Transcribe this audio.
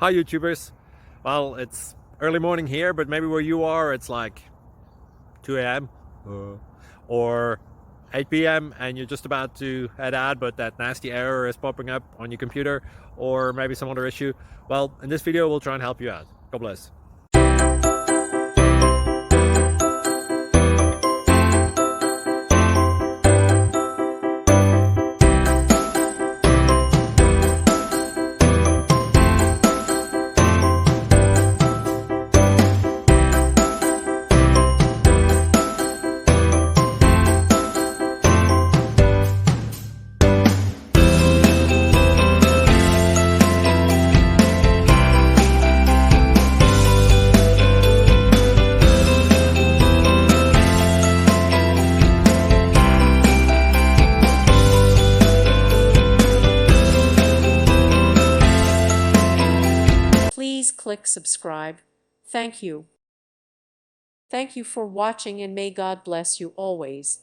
Hi YouTubers. Well, it's early morning here, but maybe where you are it's like 2 a.m. or 8 p.m. and you're just about to head out, but that nasty error is popping up on your computer, or maybe some other issue. Well, in this video we'll try and help you out. God bless. Please click subscribe. Thank you. Thank you for watching, and may God bless you always.